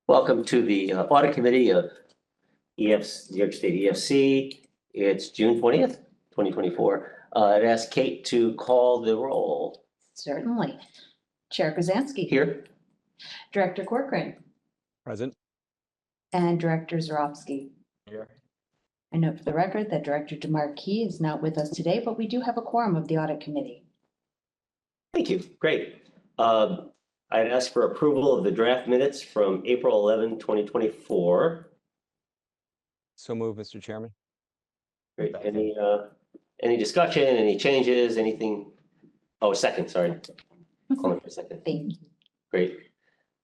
Welcome to the Audit Committee of New York State EFC. It's June 20th, 2024. I'd ask Kate to call the roll. Certainly. Chair Kazansky. Here. Director Corcoran. Present. And Director Zarofsky. Here. I note for the record that Director DeMarquis is not with us today, but we do have a quorum of the Audit Committee. Thank you. Great. I'd ask for approval of the draft minutes from April 11, 2024. So move, Mr. Chairman. Great. Any discussion, any changes, anything? Oh, a second, sorry. Call me for a second. Thank you. Great.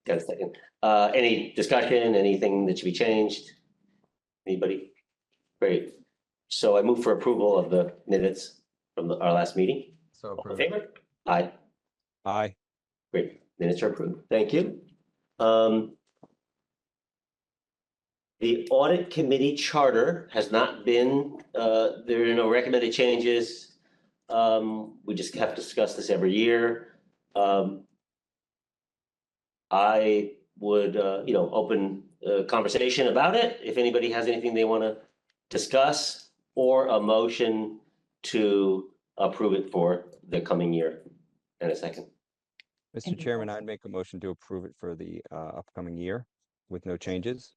Got a second. Any discussion, anything that should be changed? Anybody? Great. So I move for approval of the minutes from our last meeting. So All in approved. favor? Aye. Aye. Great. Minutes are approved. Thank you. The audit committee charter has not been, there are no recommended changes. We just have to discuss this every year. I would, open a conversation about it. If anybody has anything they want to discuss, or a motion to approve it for the coming year. In a second. Mr. Chairman, I'd make a motion to approve it for the upcoming year with no changes.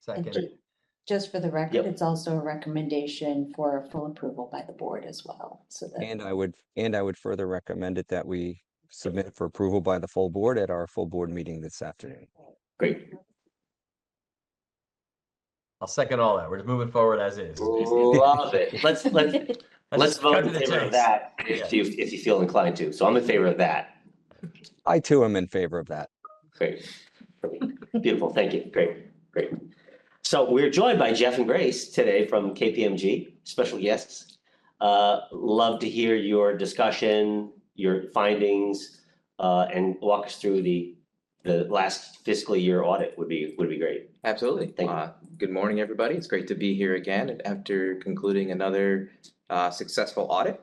And just for the record, Yep. it's also a recommendation for full approval by the board as well. So that And I would further recommend it that we submit it for approval by the full board at our full board meeting this afternoon. Great. I'll second all that. We're just moving forward as is. Love it. Let's Let's vote cut in to the favor of chase. that Yeah. if you feel inclined to. So I'm in favor of that. I too am in favor of that. Great. Beautiful. Thank you. Great. So we're joined by Jeff and Grace today from KPMG, special guests. Love to hear your discussion, your findings, and walk us through the last fiscal year audit would be great. Absolutely. Thank you. Good morning, everybody. It's great to be here again after concluding another successful audit.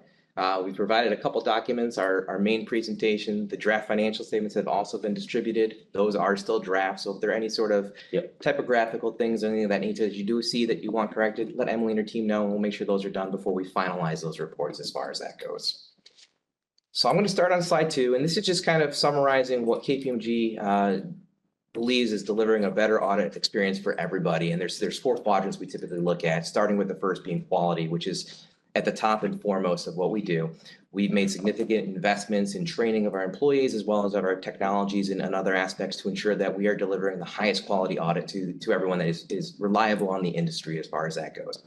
We provided a couple documents, our main presentation, the draft financial statements have also been distributed. Those are still drafts. So if there are any sort of typographical things or anything of that nature that you do see that you want corrected, let Emily and her team know, and we'll make sure those are done before we finalize those reports as far as that goes. So I'm going to start on slide 2, and this is just kind of summarizing what KPMG believes is delivering a better audit experience for everybody. And there's 4 quadrants we typically look at, starting with the first being quality, which is at the top and foremost of what we do. We've made significant investments in training of our employees as well as of our technologies and other aspects to ensure that we are delivering the highest quality audit to everyone that is reliable on the industry as far as that goes.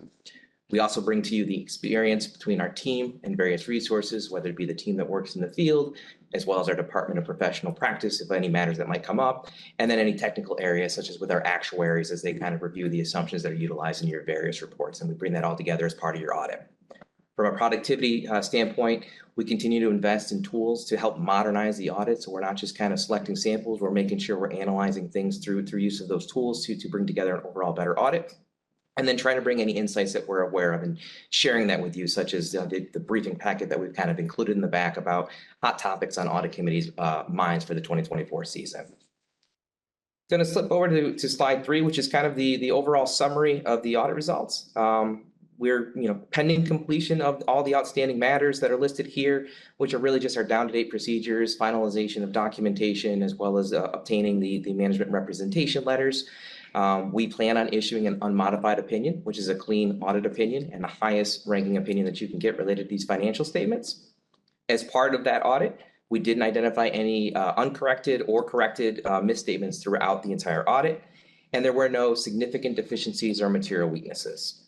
We also bring to you the experience between our team and various resources, whether it be the team that works in the field, as well as our Department of Professional Practice, if any matters that might come up, and then any technical areas, such as with our actuaries, as they kind of review the assumptions that are utilized in your various reports, and we bring that all together as part of your audit. From a productivity standpoint, we continue to invest in tools to help modernize the audit, so we're not just kind of selecting samples, we're making sure we're analyzing things through use of those tools to bring together an overall better audit. And then trying to bring any insights that we're aware of and sharing that with you, such as the briefing packet that we've kind of included in the back about hot topics on audit committee's minds for the 2024 season. Going to slip over to slide 3, which is kind of the overall summary of the audit results. We're pending completion of all the outstanding matters that are listed here, which are really just our down-to-date procedures, finalization of documentation, as well as obtaining the management representation letters. We plan on issuing an unmodified opinion, which is a clean audit opinion and the highest ranking opinion that you can get related to these financial statements. As part of that audit, we didn't identify any uncorrected or corrected misstatements throughout the entire audit, and there were no significant deficiencies or material weaknesses.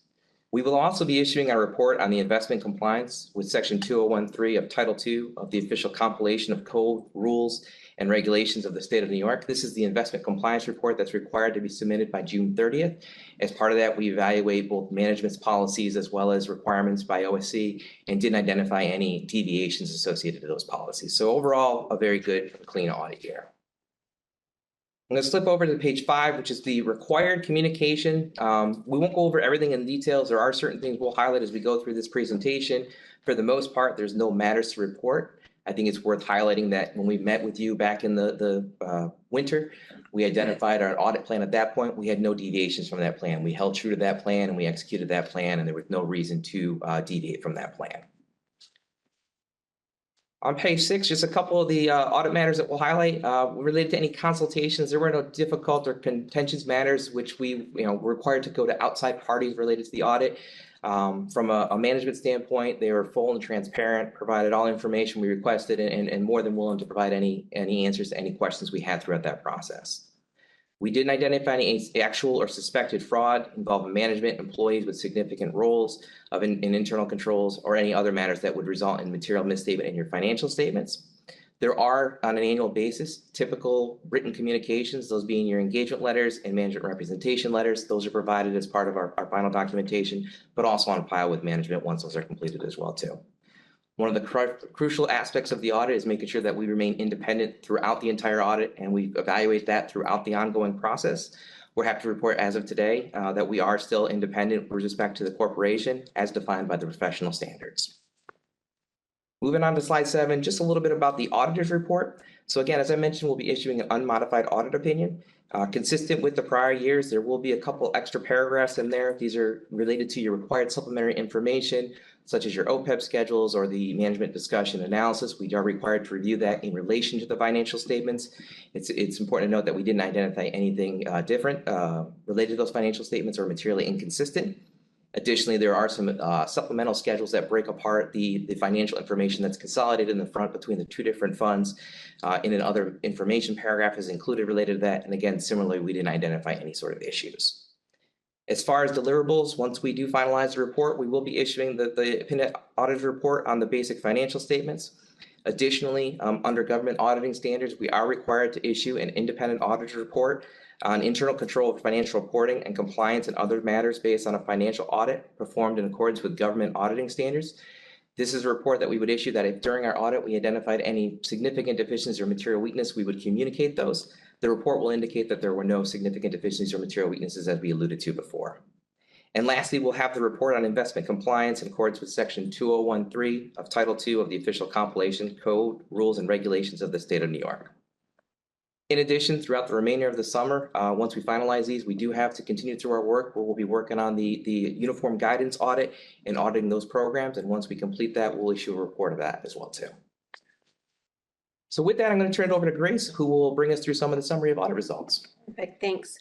We will also be issuing a report on the investment compliance with Section 2013 of Title II of the official compilation of code, rules, and regulations of the state of New York. This is the investment compliance report that's required to be submitted by June 30th. As part of that, we evaluate both management's policies as well as requirements by OSC and didn't identify any deviations associated to those policies. So overall, a very good, clean audit year. I'm going to slip over to page 5, which is the required communication. We won't go over everything in details. There are certain things we'll highlight as we go through this presentation. For the most part, there's no matters to report. I think it's worth highlighting that when we met with you back in the winter, we identified our audit plan at that point. We had no deviations from that plan. We held true to that plan and we executed that plan, and there was no reason to deviate from that plan. On page 6, just a couple of the audit matters that we'll highlight related to any consultations. There were no difficult or contentious matters which we were required to go to outside parties related to the audit. From a management standpoint, they were full and transparent, provided all information we requested, and more than willing to provide any answers to any questions we had throughout that process. We didn't identify any actual or suspected fraud involving management, employees with significant roles in internal controls, or any other matters that would result in material misstatement in your financial statements. There are, on an annual basis, typical written communications, those being your engagement letters and management representation letters. Those are provided as part of our final documentation, but also on file with management once those are completed as well too. One of the crucial aspects of the audit is making sure that we remain independent throughout the entire audit, and we evaluate that throughout the ongoing process. We're happy to report as of today that we are still independent with respect to the corporation as defined by the professional standards. Moving on to slide 7, just a little bit about the auditor's report. So again, as I mentioned, we'll be issuing an unmodified audit opinion. Consistent with the prior years, there will be a couple extra paragraphs in there. These are related to your required supplementary information, such as your OPEB schedules or the management discussion analysis. We are required to review that in relation to the financial statements. It's important to note that we didn't identify anything different related to those financial statements or materially inconsistent. Additionally, there are some supplemental schedules that break apart the financial information that's consolidated in the front between the two different funds. In another information paragraph is included related to that. And again, similarly, we didn't identify any sort of issues. As far as deliverables, once we do finalize the report, we will be issuing the independent audit report on the basic financial statements. Additionally, under government auditing standards, we are required to issue an independent audit report on internal control of financial reporting and compliance and other matters based on a financial audit performed in accordance with government auditing standards. This is a report that we would issue that if during our audit we identified any significant deficiencies or material weakness, we would communicate those. The report will indicate that there were no significant deficiencies or material weaknesses as we alluded to before. And lastly, we'll have the report on investment compliance in accordance with section 2013 of Title II of the Official Compilation Code, Rules, and Regulations of the State of New York. In addition, throughout the remainder of the summer, once we finalize these, we do have to continue through our work where we'll be working on the uniform guidance audit and auditing those programs. And once we complete that, we'll issue a report of that as well too. So with that, I'm going to turn it over to Grace, who will bring us through some of the summary of audit results. Perfect, thanks.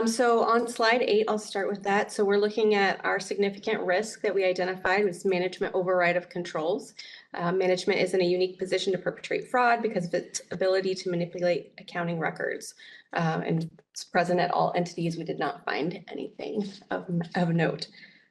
So on slide 8, I'll start with that. So we're looking at our significant risk that we identified was management override of controls. Management is in a unique position to perpetrate fraud because of its ability to manipulate accounting records. And it's present at all entities. We did not find anything of note.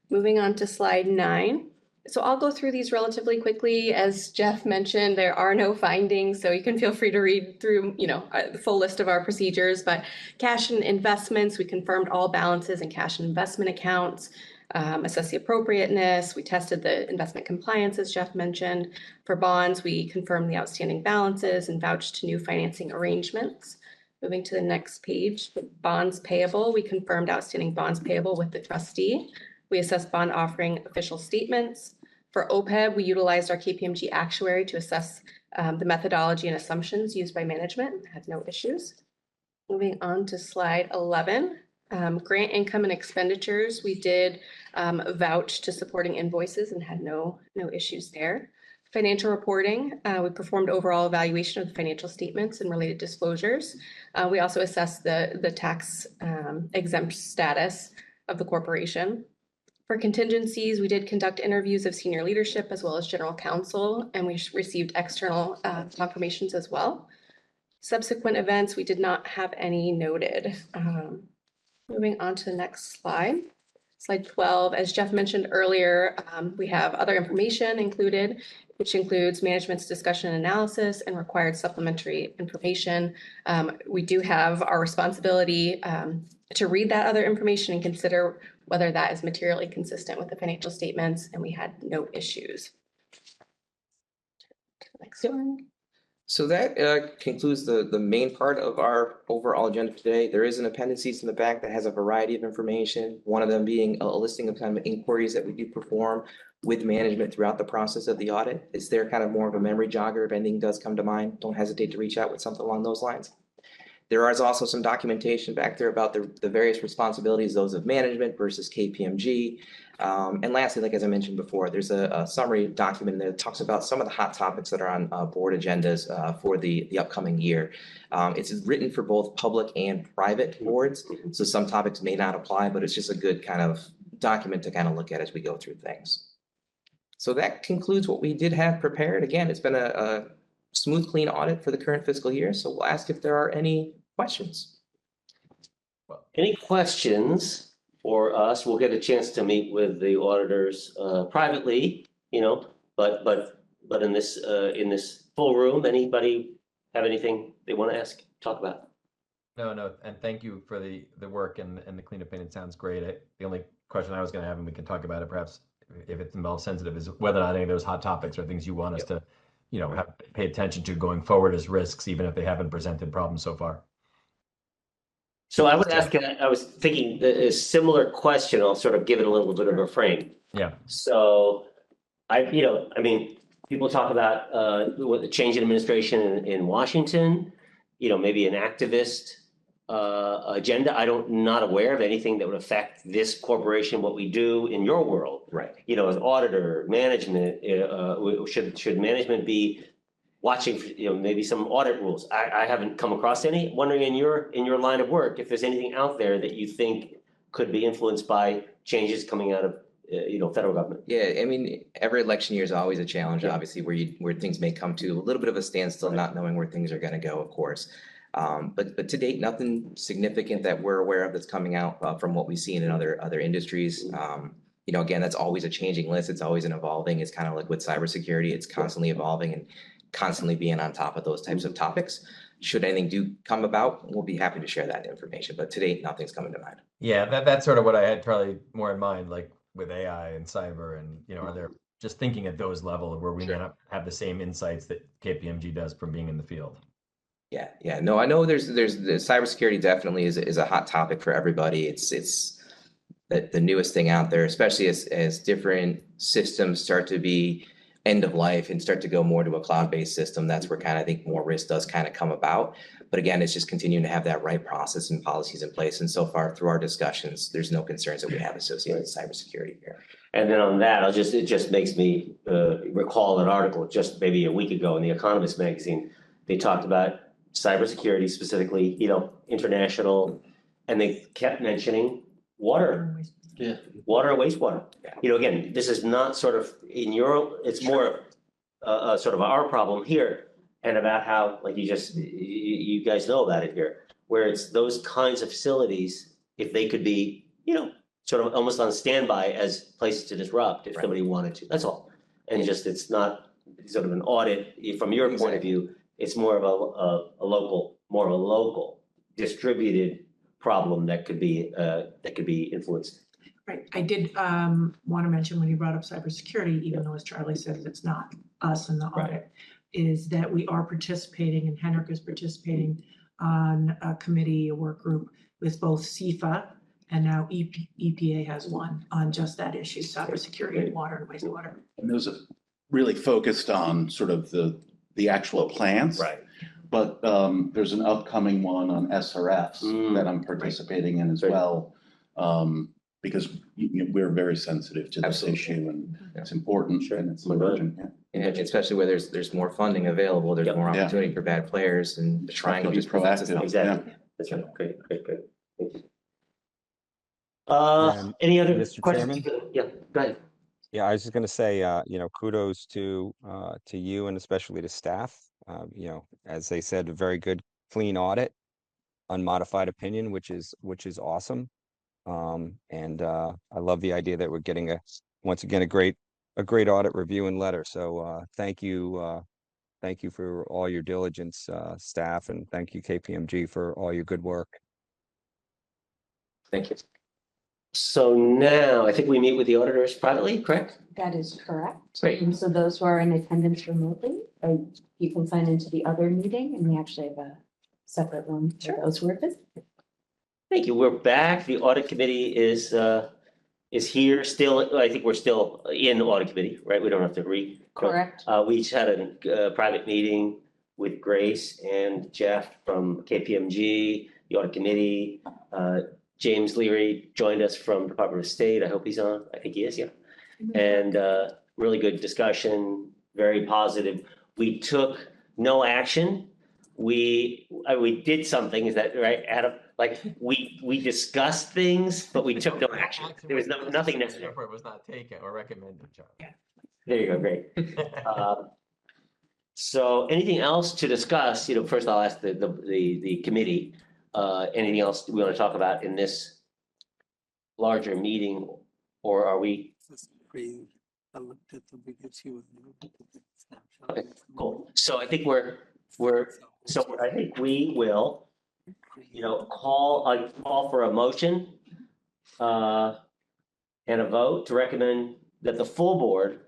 Moving on to slide 9. So I'll go through these relatively quickly. As Jeff mentioned, there are no findings, so you can feel free to read through, the full list of our procedures. But cash and investments, we confirmed all balances in cash and investment accounts, assessed the appropriateness. We tested the investment compliance, as Jeff mentioned. For bonds, we confirmed the outstanding balances and vouched to new financing arrangements. Moving to the next page, bonds payable, we confirmed outstanding bonds payable with the trustee. We assessed bond offering official statements. For OPEB, we utilized our KPMG actuary to assess the methodology and assumptions used by management. Had no issues. Moving on to slide 11, grant income and expenditures. We did vouch to supporting invoices and had no issues there. Financial reporting, we performed overall evaluation of the financial statements and related disclosures. We also assessed the tax exempt status of the corporation. For contingencies, we did conduct interviews of senior leadership as well as general counsel, and we received external confirmations as well. Subsequent events, we did not have any noted. Moving on to the next slide. Slide 12, as Jeff mentioned earlier, we have other information included, which includes management's discussion and analysis and required supplementary information. We do have our responsibility to read that other information and consider whether that is materially consistent with the financial statements, and we had no issues. Next one. So that concludes the main part of our overall agenda today. There is an appendices in the back that has a variety of information. One of them being a listing of kind of inquiries that we do perform with management throughout the process of the audit. Is there kind of more of a memory jogger if anything does come to mind? Don't hesitate to reach out with something along those lines. There is also some documentation back there about the various responsibilities, those of management versus KPMG. And lastly, like as I mentioned before, there's a summary document that talks about some of the hot topics that are on board agendas for the upcoming year. It's written for both public and private boards, so some topics may not apply, but it's just a good kind of document to kind of look at as we go through things. So that concludes what we did have prepared. Again, it's been a smooth, clean audit for the current fiscal year, so we'll ask if there are any questions. Any questions for us? We'll get a chance to meet with the auditors privately, but in this full room, anybody have anything they want to ask, talk about? No, and thank you for the work and the clean opinion. Sounds great. The only question I was going to have, and we can talk about it perhaps if it's involves sensitive, is whether or not any of those hot topics are things you want us to, pay attention to going forward as risks, even if they haven't presented problems so far. So I would ask, I was thinking a similar question, I'll sort of give it a little bit of a frame. Yeah. So people talk about the change in administration in Washington, maybe an activist agenda. Not aware of anything that would affect this corporation, what we do in your world. Right. As auditor, management, should management be watching for, maybe some audit rules? I haven't come across any. Wondering in your line of work, if there's anything out there that you think could be influenced by changes coming out of federal government. Yeah, I mean, every election year is always a challenge, Yeah. obviously, where things may come to a little bit of a standstill, Right. not knowing where things are going to go, of course. But to date, nothing significant that we're aware of that's coming out from what we've seen in other industries. Again, that's always a changing list. It's always an evolving. It's kind of like with cybersecurity, it's constantly evolving and constantly being on top of those types of topics. Should anything do come about, we'll be happy to share that information. But to date, nothing's coming to mind. Yeah, that's sort of what I had probably more in mind, like with AI and cyber, and are there just thinking at those levels where we may not have the same insights that KPMG does from being in the field. Yeah. No, I know there's the cybersecurity definitely is a hot topic for everybody. It's the newest thing out there, especially as different systems start to be end of life and start to go more to a cloud-based system. That's where kind of I think more risk does kind of come about. But again, it's just continuing to have that right process and policies in place. And so far through our discussions, there's no concerns that we have associated with cybersecurity here. And then on that, it just makes me recall an article just maybe a week ago in the Economist magazine. They talked about cybersecurity specifically, international, and they kept mentioning water. Yeah. Water and wastewater. Yeah. Again, this is not sort of it's more sort of our problem here, and about how, like you guys know about it here, where it's those kinds of facilities, if they could be, sort of almost on standby as places to disrupt if Right. somebody wanted to. That's all. And just it's not sort of an audit from your point of view. It's more of a local distributed problem that could be influenced. Right, I did want to mention when you brought up cybersecurity, even though as Charlie says, it's not us in the audit, is that we are participating, and Henrik is participating on a committee, a work group with both CIFA and now EPA has one on just that issue, cybersecurity and water and wastewater. And those are really focused on sort of the actual plants. Right. But there's an upcoming one on SRFs that I'm participating in as Great. well. Because we're very sensitive to this Absolutely. issue and it's important and it's Sure. emergent. Yeah. And especially where there's more funding available, there's Yep. more Yeah. opportunity for bad players, and the triangle be just presents proactive. itself. Exactly. That's right. Great. Thanks. And Any other Mr. questions? Yeah, go ahead. Yeah, I was just going to say, kudos to you and especially to staff. As they said, a very good, clean audit, unmodified opinion, which is awesome. And I love the idea that we're getting once again a great audit review and letter. So thank you for all your diligence, staff, and thank you KPMG for all your good work. Thank you. So now I think we meet with the auditors privately, correct? That is correct. Great. And so those who are in attendance remotely, you can sign into the other meeting, and we actually have a separate room for those who are visiting. Thank you. We're back. The audit committee is here still. I think we're still in the audit committee, right? We don't have to Correct. We just had a private meeting with Grace and Jeff from KPMG, the audit committee. James Leary joined us from Department of State. I hope he's on. I think he is, yeah. And really good discussion, very positive. We took no action. We did something, is that right, Adam? Like, we discussed things, but we took no action. There was nothing necessary. Therefore, it was not taken or recommended, Charlie. There you go, great. So anything else to discuss? First I'll ask the committee, anything else we want to talk about in this larger meeting, or are we? Okay, cool. So I think I think we will, call for a motion and a vote to recommend that the full board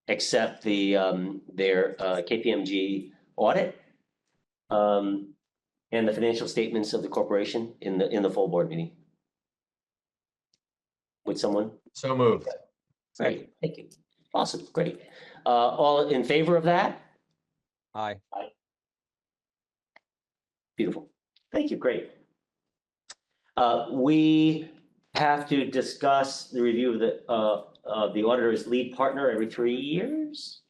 accept their KPMG audit and the financial statements of the corporation in the full board meeting. Would someone? So moved. Great, thank you. Awesome, great. All in favor of that? Aye. Beautiful. Thank you, great. We have to discuss the review of the auditor's lead partner every 3 years.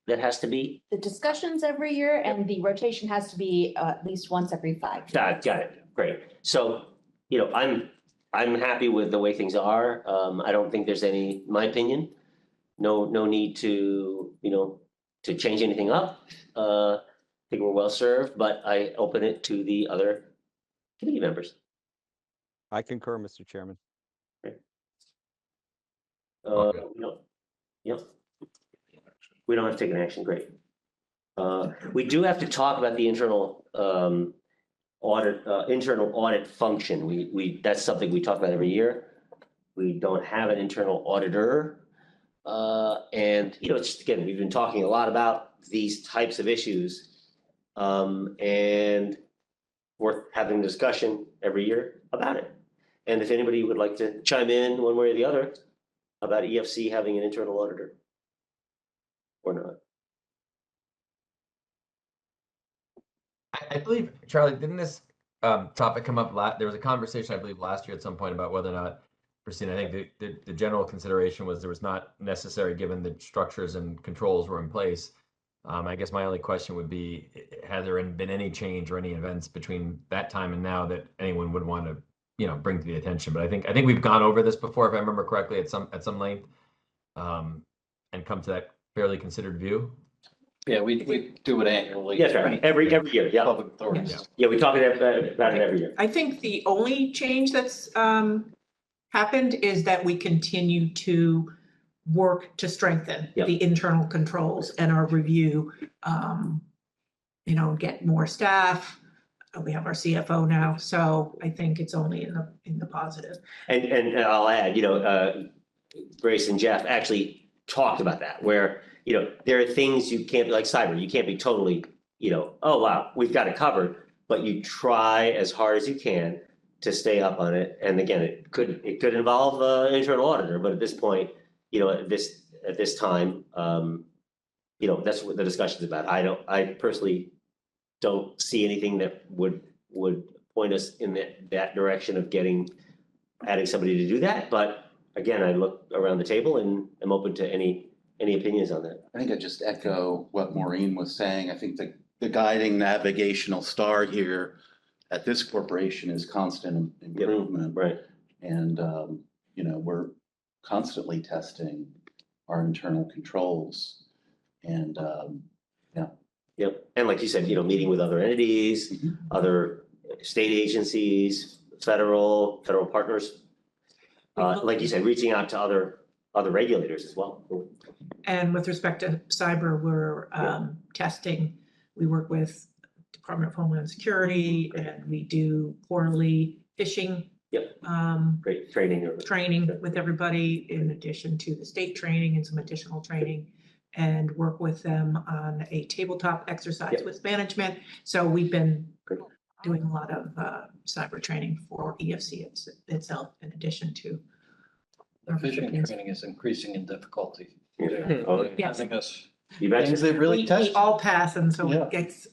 That has to be? The discussions every year, and the rotation has to be at least once every 5 years. Got it, great. So, I'm happy with the way things are. I don't think there's any, in my opinion, no need to, to change anything up. I think we're well served, but I open it to the other committee members. I concur, Mr. Chairman. Okay. Yep. We don't have to take an action, great. We do have to talk about the internal audit function. That's something we talk about every year. We don't have an internal auditor. And, it's just, again, we've been talking a lot about these types of issues. And worth having a discussion every year about it. And if anybody would like to chime in one way or the other about EFC having an internal auditor or not. I believe, Charlie, didn't this topic come up there was a conversation, I believe, last year at some point about whether or not, Christine, I think the general consideration was there was not necessary given the structures and controls were in place. I guess my only question would be, has there been any change or any events between that time and now that anyone would want to, bring to the attention? But I think we've gone over this before, if I remember correctly, at some length, and come to that fairly considered view. Yeah, we do it annually. Yes, right, every year, yeah. Public authorities. Yeah, we talk about it every year. I think the only change that's happened is that we continue to work to strengthen Yep. the internal controls and our review, get more staff. We have our CFO now, so I think it's only in the positive. And I'll add, Grace and Jeff actually talked about that, where, there are things you can't be, like cyber, you can't be totally, oh, wow, we've got it covered, but you try as hard as you can to stay up on it. And again, it could involve an internal auditor, but at this point, at this time, that's what the discussion's about. I personally don't see anything that would point us in that direction of adding somebody to do that. But again, I look around the table and I'm open to any opinions on that. I think I just echo what Maureen was saying. I think the guiding navigational star here at this corporation is constant improvement. Right. And, we're constantly testing our internal controls and, Yep. And like you said, meeting with other entities, other state agencies, federal partners. Like you said, reaching out to other regulators as well. And with respect to cyber, we're testing. We work with Department of Homeland Security, and we do quarterly phishing Great training. training with everybody in addition to the state training and some additional training, and work with them on a tabletop exercise Yep. with management. So we've been doing a lot of cyber training for EFC itself in addition to. our Phishing recipients. training is increasing in difficulty. Yeah. Oh, I Yes. think that's you bet. things they really We test. all pass, and so Yeah. it gets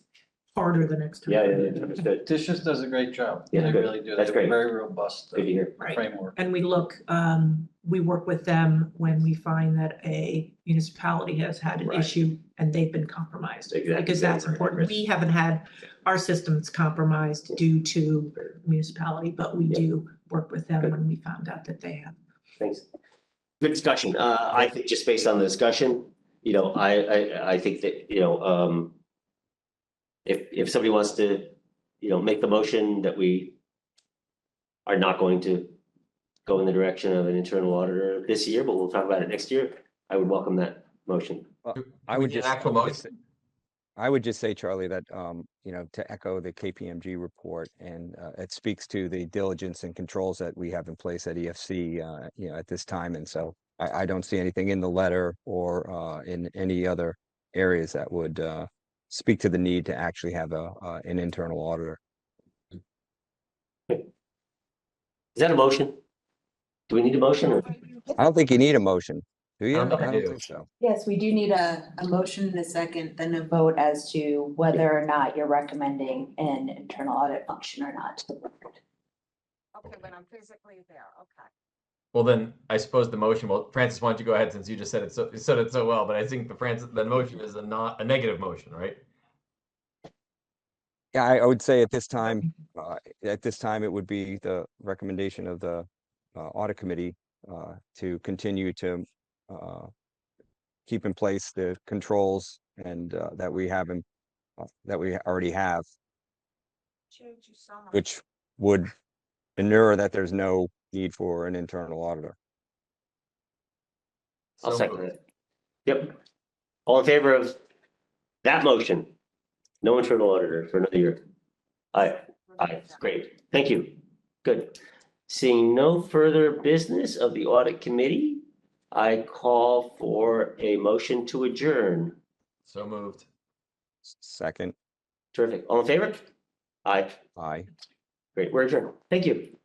harder the next time. Yeah, understood. Tisha does a great job. Yeah, They good. really do. That's They have a great. very robust Good to hear. Right. framework. And we work with them when we find that a municipality has had an Right. issue and they've been compromised. Exactly. Because that's important. We haven't had our systems compromised due to municipality, but we Yeah. do work with them Good. when we found out that they have. Thanks. Good discussion. I think just based on the discussion, I think that, if somebody wants to, make the motion that we are not going to go in the direction of an internal auditor this year, but we'll talk about it next year, I would welcome that motion. I we would need an just, actual motion? I would just say, Charlie, that, to echo the KPMG report, and it speaks to the diligence and controls that we have in place at EFC, at this time. And so I don't see anything in the letter or in any other areas that would speak to the need to actually have an internal auditor. Is that a motion? Do we need a motion? Or- I don't think you need a motion, do you? I don't think I I don't do. think so. Yes, we do need a motion and a second, then a vote as to whether or not you're recommending an internal audit function or not. Okay, when I'm physically there, okay. Well, then I suppose the motion, well, Francis, why don't you go ahead since you just said it so well, but I think the motion is a negative motion, right? Yeah, I would say at this time, it would be the recommendation of the audit committee to continue to keep in place the controls and that we already have, Change you so much. which would ensure that there's no need for an internal auditor. I'll So second moved. it. Yep. All in favor of that motion? No internal auditor for another year. Aye. Great. Thank you. Good. Seeing no further business of the audit committee, I call for a motion to adjourn. So moved. Second, Terrific. All in favor? Aye. aye. Great. We're adjourned. Thank you.